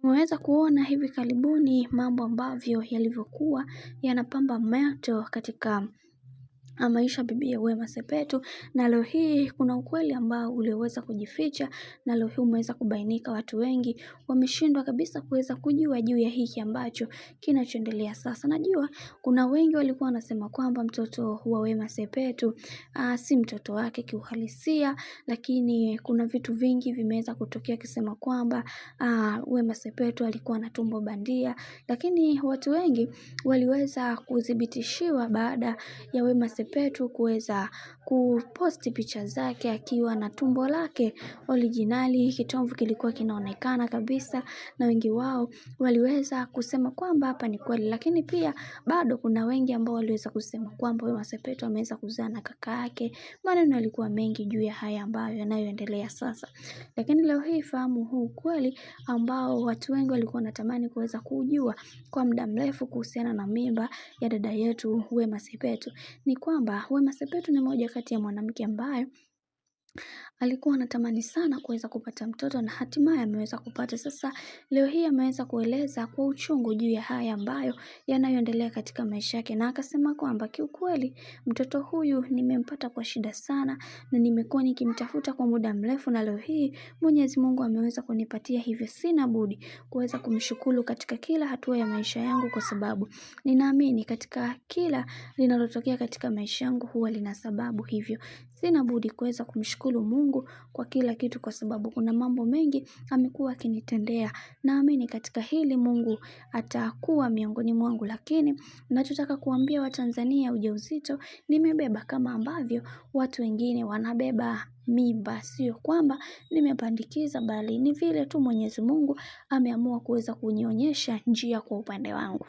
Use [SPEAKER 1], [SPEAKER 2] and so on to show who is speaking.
[SPEAKER 1] Umeweza kuona hivi karibuni mambo ambavyo yalivyokuwa yanapamba moto katika maisha bibi Wema Sepetu, na leo hii kuna ukweli ambao uliweza kujificha, na leo hii umeweza kubainika. Watu wengi wameshindwa kabisa kuweza kujua juu ya hiki ambacho kinachoendelea sasa. Najua kuna wengi walikuwa wanasema kwamba mtoto wa Wema Sepetu si mtoto wake kiuhalisia, lakini kuna vitu vingi vimeweza kutokea kusema kwamba Wema Sepetu alikuwa na tumbo bandia, lakini watu wengi waliweza kudhibitishiwa baada ya Wema Sepetu kuweza kuposti picha zake akiwa na tumbo lake originali. Kitomvu kilikuwa kinaonekana kabisa, na wengi wao waliweza kusema kwamba hapa ni kweli, lakini pia bado kuna wengi ambao waliweza kusema kwamba Wema Sepetu ameweza kuzaa na kaka yake. Maneno yalikuwa mengi juu ya haya ambayo yanayoendelea sasa, lakini leo hii fahamu huu kweli ambao watu wengi walikuwa wanatamani kuweza kujua kwa muda mrefu kuhusiana na mimba ya dada yetu Wema Sepetu. Ni kwamba Wema Sepetu ni moja kati ya mwanamke ambaye alikuwa anatamani sana kuweza kupata mtoto, na hatimaye ameweza kupata. Sasa leo hii ameweza kueleza kwa uchungu juu ya haya ambayo yanayoendelea katika maisha yake, na akasema kwamba kiukweli mtoto huyu nimempata kwa shida sana, na nimekuwa nikimtafuta kwa muda mrefu, na leo hii Mwenyezi Mungu ameweza kunipatia, hivyo sina budi kuweza kumshukuru katika kila hatua ya maisha yangu, kwa sababu ninaamini katika kila linalotokea katika maisha yangu huwa lina sababu. Hivyo sina budi kuweza kumshukuru Mungu kwa kila kitu, kwa sababu kuna mambo mengi amekuwa akinitendea. Naamini katika hili Mungu atakuwa miongoni mwangu, lakini ninachotaka kuambia Watanzania, ujauzito nimebeba kama ambavyo watu wengine wanabeba mimba. Sio kwamba nimepandikiza, bali ni vile tu Mwenyezi Mungu ameamua kuweza kunionyesha njia kwa upande wangu.